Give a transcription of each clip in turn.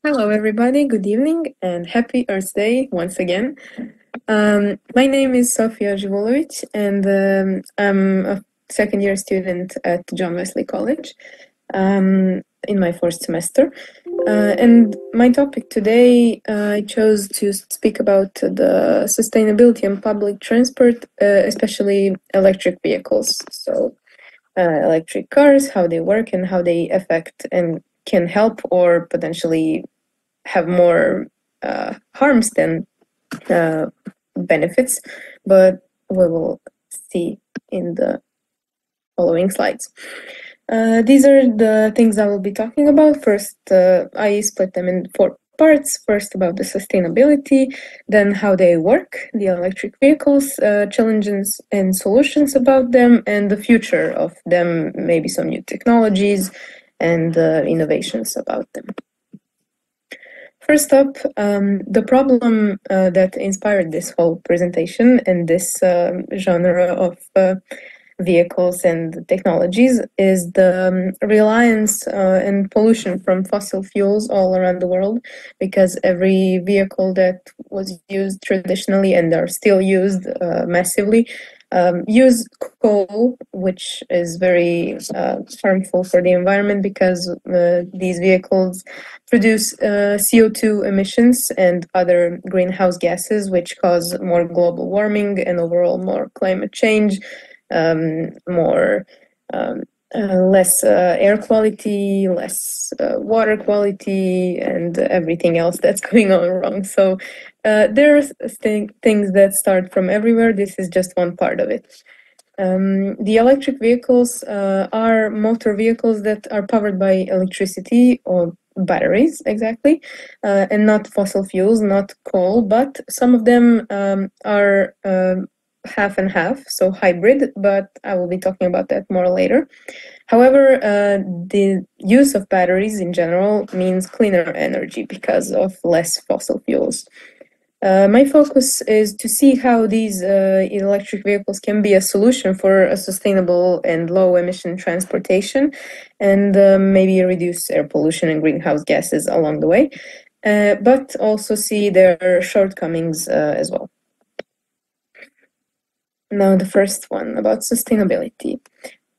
Hello, everybody. Good evening and happy Earth Day once again. My name is Sofija Zivulovic, and I'm a second-year student at John Wesley College in my first semester. And my topic today, I chose to speak about the sustainability in public transport, especially electric vehicles. So, electric cars, how they work, and how they affect and can help or potentially have more harms than benefits, but we will see in the following slides. These are the things I will be talking about. First, I split them in 4 parts. First, about the sustainability, then how they work, the electric vehicles, challenges and solutions about them, and the future of them, maybe some new technologies and innovations about them. First up, the problem that inspired this whole presentation and this genre of vehicles and technologies is the reliance and pollution from fossil fuels all around the world, because every vehicle that was used traditionally and are still used massively use coal, which is very harmful for the environment, because these vehicles produce CO2 emissions and other greenhouse gases, which cause more global warming and overall more climate change, less air quality, less water quality, and everything else that's going on wrong. So there's things that start from everywhere. This is just one part of it. The electric vehicles are motor vehicles that are powered by electricity or batteries, exactly, and not fossil fuels, not coal, but some of them are half and half, so hybrid, but I will be talking about that more later. However, the use of batteries in general means cleaner energy because of less fossil fuels. My focus is to see how these electric vehicles can be a solution for a sustainable and low emission transportation, and maybe reduce air pollution and greenhouse gases along the way, but also see their shortcomings as well. Now, the first one about sustainability.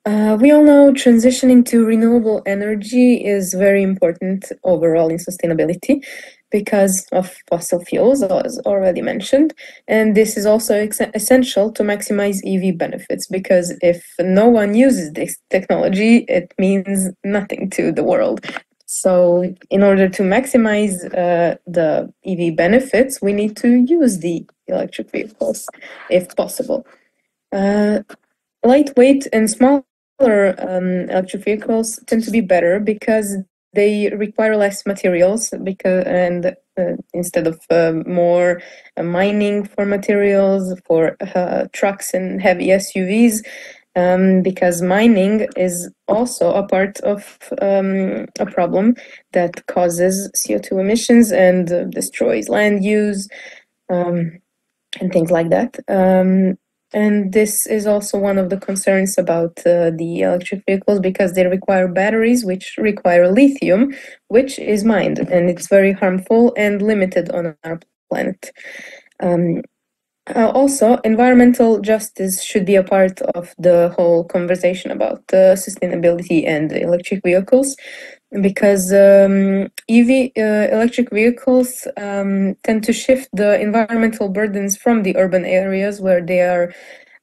We all know transitioning to renewable energy is very important overall in sustainability because of fossil fuels, as already mentioned. And this is also essential to maximize EV benefits, because if no one uses this technology, it means nothing to the world. So in order to maximize the EV benefits, we need to use the electric vehicles if possible. Lightweight and smaller electric vehicles tend to be better because they require less materials, instead of more mining for materials for trucks and heavy SUVs, because mining is also a part of a problem that causes CO2 emissions and destroys land use and things like that. And this is also one of the concerns about the electric vehicles, because they require batteries, which require lithium, which is mined, and it's very harmful and limited on our planet. Also, environmental justice should be a part of the whole conversation about sustainability and electric vehicles, because electric vehicles tend to shift the environmental burdens from the urban areas where they are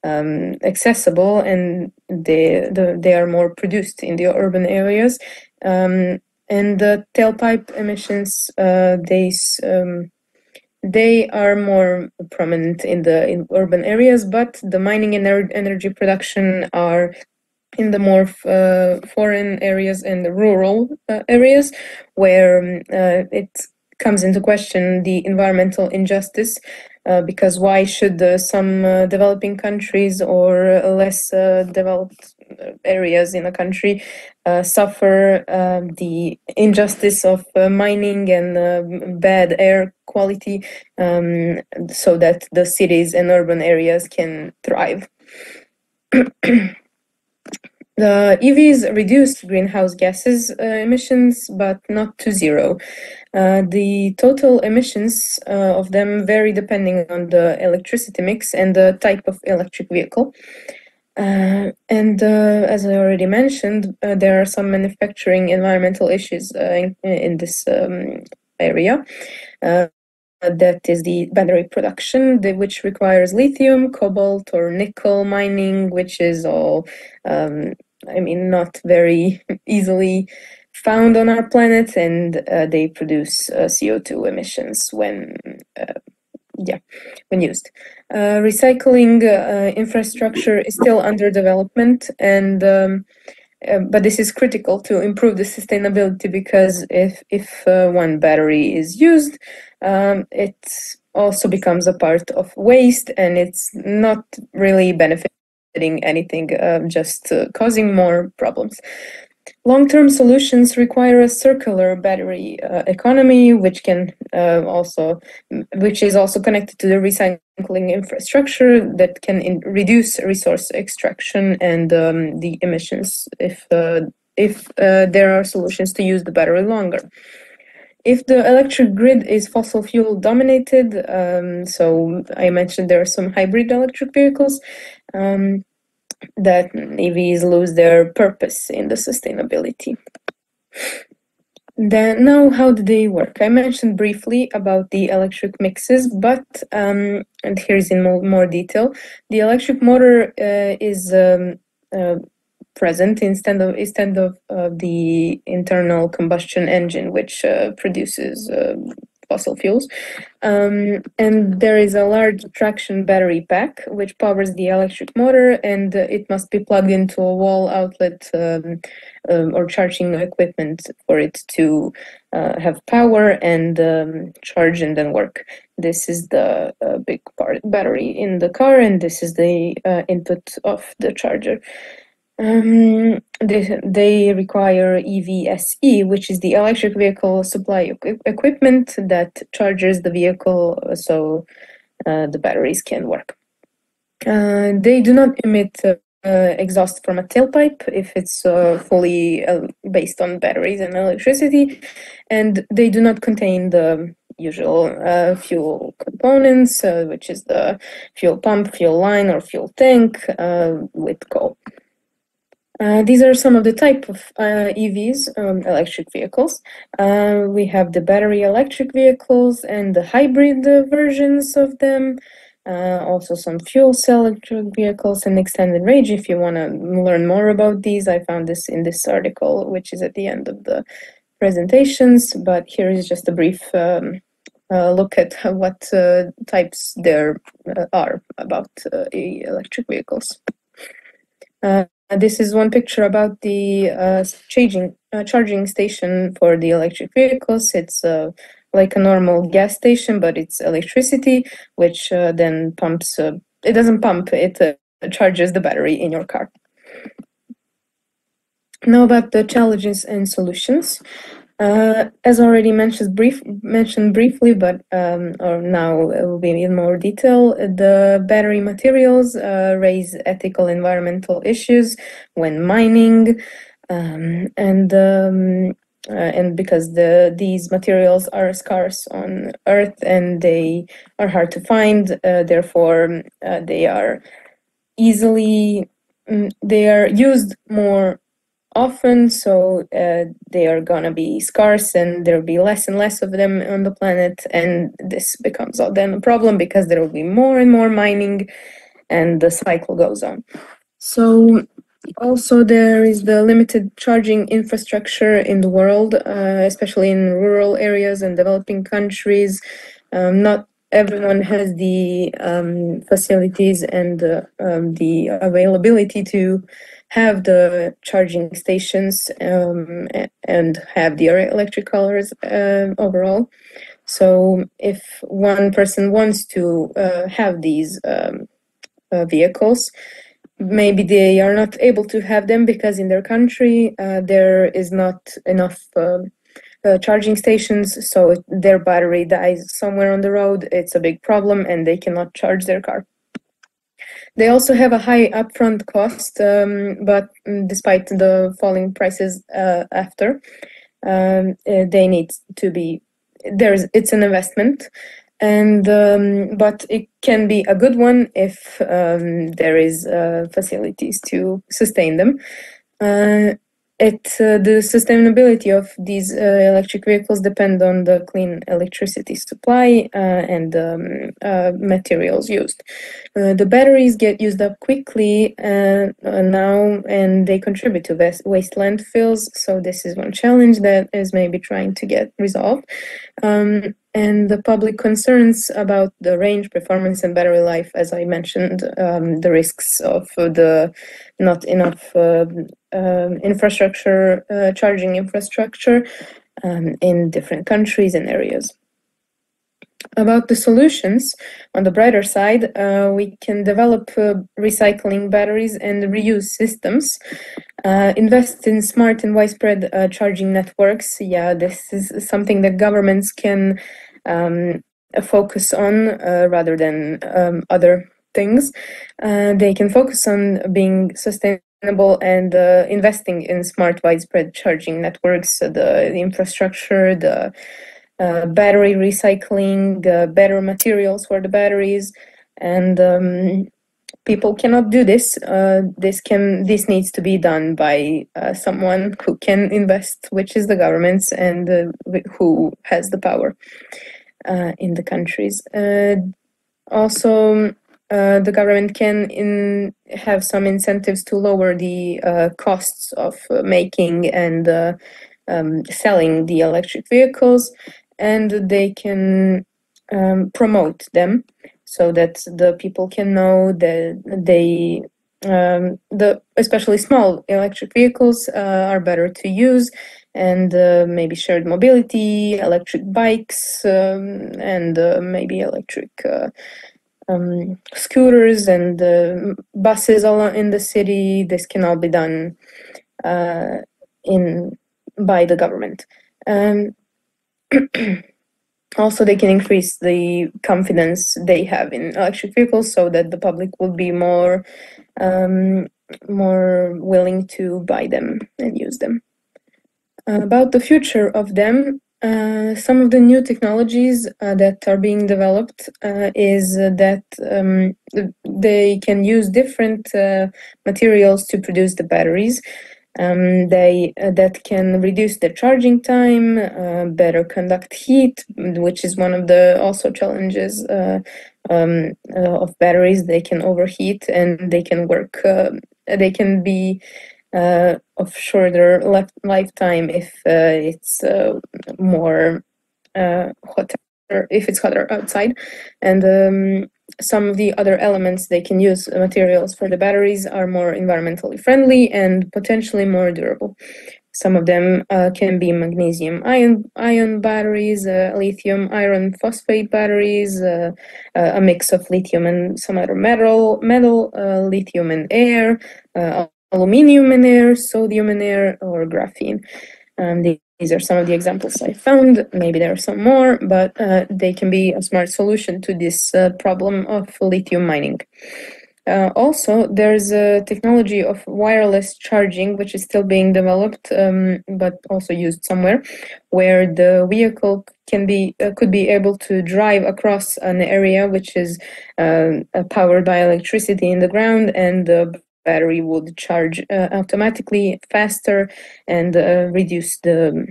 accessible, and they are more produced in the urban areas, and the tailpipe emissions, they are more prominent in urban areas, but the mining and energy production are in the more foreign areas and the rural areas, where it comes into question the environmental injustice, because why should some developing countries or less developed areas in a country suffer the injustice of mining and bad air quality, so that the cities and urban areas can thrive? The EVs reduce greenhouse gases emissions, but not to zero. The total emissions of them vary depending on the electricity mix and the type of electric vehicle. As I already mentioned, there are some manufacturing environmental issues in this area. That is the battery production, which requires lithium, cobalt, or nickel mining, which is all, not very easily found on our planet, and they produce CO2 emissions when used. Recycling infrastructure is still under development, and but this is critical to improve the sustainability, because if one battery is used, it also becomes a part of waste, and it's not really benefiting anything, just causing more problems. Long-term solutions require a circular battery economy, which is also connected to the recycling infrastructure that can reduce resource extraction and the emissions if there are solutions to use the battery longer. If the electric grid is fossil fuel dominated, so I mentioned there are some hybrid electric vehicles, that EVs lose their purpose in the sustainability. Then now, how do they work? I mentioned briefly about the electric mixes, but and here's in more detail. The electric motor is present instead of the internal combustion engine, which produces fossil fuels. And there is a large traction battery pack which powers the electric motor, and it must be plugged into a wall outlet or charging equipment for it to have power and charge and then work. This is the big battery in the car, and this is the input of the charger. They require EVSE, which is the electric vehicle supply equipment that charges the vehicle so the batteries can work. They do not emit exhaust from a tailpipe if it's fully based on batteries and electricity, and they do not contain the usual fuel components, which is the fuel pump, fuel line, or fuel tank with coal. These are some of the type of EVs, electric vehicles. We have the battery electric vehicles and the hybrid versions of them. Also some fuel cell electric vehicles and extended range. If you want to learn more about these, I found this in this article, which is at the end of the presentations. But here is just a brief look at what types there are about electric vehicles. This is one picture about the charging station for the electric vehicles. It's like a normal gas station, but it's electricity, which then pumps. It doesn't pump, it charges the battery in your car. Now about the challenges and solutions. As already mentioned briefly, but or now it will be in more detail, the battery materials raise ethical environmental issues when mining, and because these materials are scarce on Earth and they are hard to find, therefore they are used more often, so they are gonna be scarce and there'll be less and less of them on the planet, and this becomes then a problem because there will be more and more mining and the cycle goes on. So also there is the limited charging infrastructure in the world, especially in rural areas and developing countries. Not everyone has the facilities and the availability to have the charging stations and have the electric cars overall. So if one person wants to have these vehicles, maybe they are not able to have them because in their country there is not enough charging stations, so their battery dies somewhere on the road. It's a big problem and they cannot charge their car. They also have a high upfront cost, but despite the falling prices after, they need to be it's an investment, and but it can be a good one if there is facilities to sustain them. The sustainability of these electric vehicles depend on the clean electricity supply and materials used. The batteries get used up quickly now, and they contribute to waste landfills. So this is one challenge that is maybe trying to get resolved. And the public concerns about the range, performance, and battery life, as I mentioned, the risks of the not enough infrastructure, charging infrastructure in different countries and areas. About the solutions, on the brighter side, we can develop recycling batteries and reuse systems, invest in smart and widespread charging networks. Yeah, this is something that governments can focus on rather than other things. They can focus on being sustainable and investing in smart, widespread charging networks, the infrastructure, the battery recycling, better materials for the batteries, and people cannot do this. This needs to be done by someone who can invest, which is the governments, and who has the power in the countries. Also, the government can have some incentives to lower the costs of making and selling the electric vehicles, and they can promote them so that the people can know that the especially small electric vehicles are better to use, and maybe shared mobility, electric bikes, and maybe electric scooters and buses all in the city. This can all be done by the government. Also, they can increase the confidence they have in electric vehicles so that the public will be more willing to buy them and use them. About the future of them, some of the new technologies that are being developed is that they can use different materials to produce the batteries. That can reduce the charging time, better conduct heat, which is one of the also challenges of batteries. They can overheat, and they can work. They can be of shorter lifetime if it's more hotter, if it's hotter outside, and some of the other elements they can use materials for the batteries are more environmentally friendly and potentially more durable. Some of them can be magnesium ion batteries, lithium iron phosphate batteries, a mix of lithium and some other metal, lithium and air, aluminium and air, sodium and air, or graphene. These are some of the examples I found. Maybe there are some more, but they can be a smart solution to this problem of lithium mining. Also, there's a technology of wireless charging, which is still being developed, but also used somewhere, where the vehicle could be able to drive across an area which is powered by electricity in the ground, and the battery would charge automatically faster and reduce the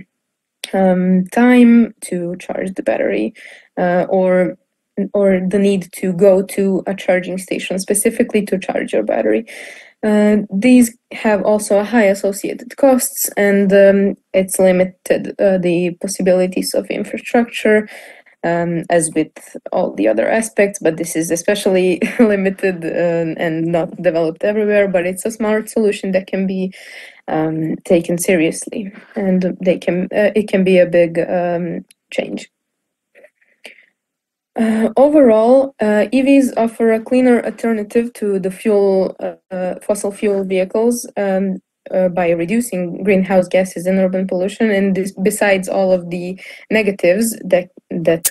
time to charge the battery, or the need to go to a charging station specifically to charge your battery. These have also high associated costs, and it's limited the possibilities of infrastructure, as with all the other aspects, but this is especially limited and not developed everywhere, but it's a smart solution that can be taken seriously, and it can be a big change. Overall, EVs offer a cleaner alternative to the fossil fuel vehicles. by reducing greenhouse gases and urban pollution. And this, besides all of the negatives that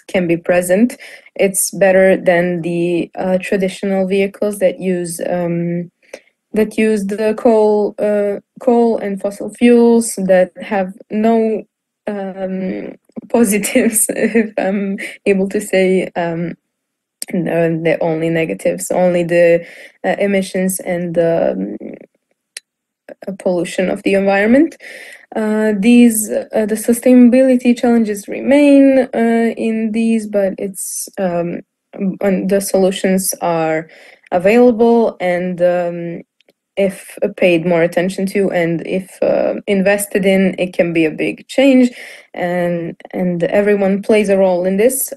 can be present, it's better than the traditional vehicles that use the coal and fossil fuels that have no positives, if I'm able to say. No, the only negatives, only the emissions and the pollution of the environment. The sustainability challenges remain in these, but it's the solutions are available, and if paid more attention to and if invested in, it can be a big change, and everyone plays a role in this.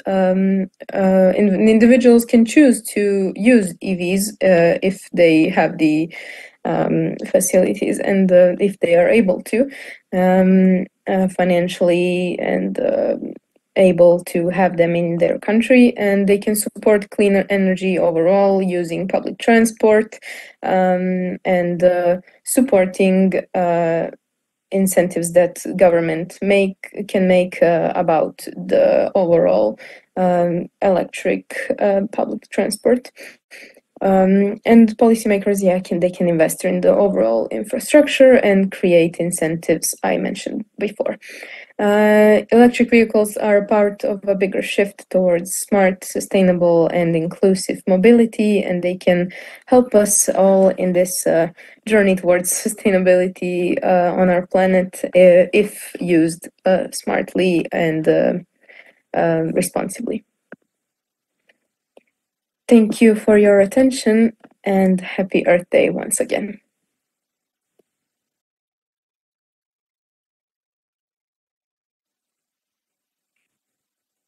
Individuals can choose to use EVs if they have the facilities and if they are able to financially and able to have them in their country, and they can support cleaner energy overall using public transport and supporting incentives that government can make about the overall electric public transport. And policymakers, they can invest in the overall infrastructure and create incentives I mentioned before. Electric vehicles are part of a bigger shift towards smart, sustainable, and inclusive mobility, and they can help us all in this journey towards sustainability on our planet if used smartly and responsibly. Thank you for your attention, and happy Earth Day once again.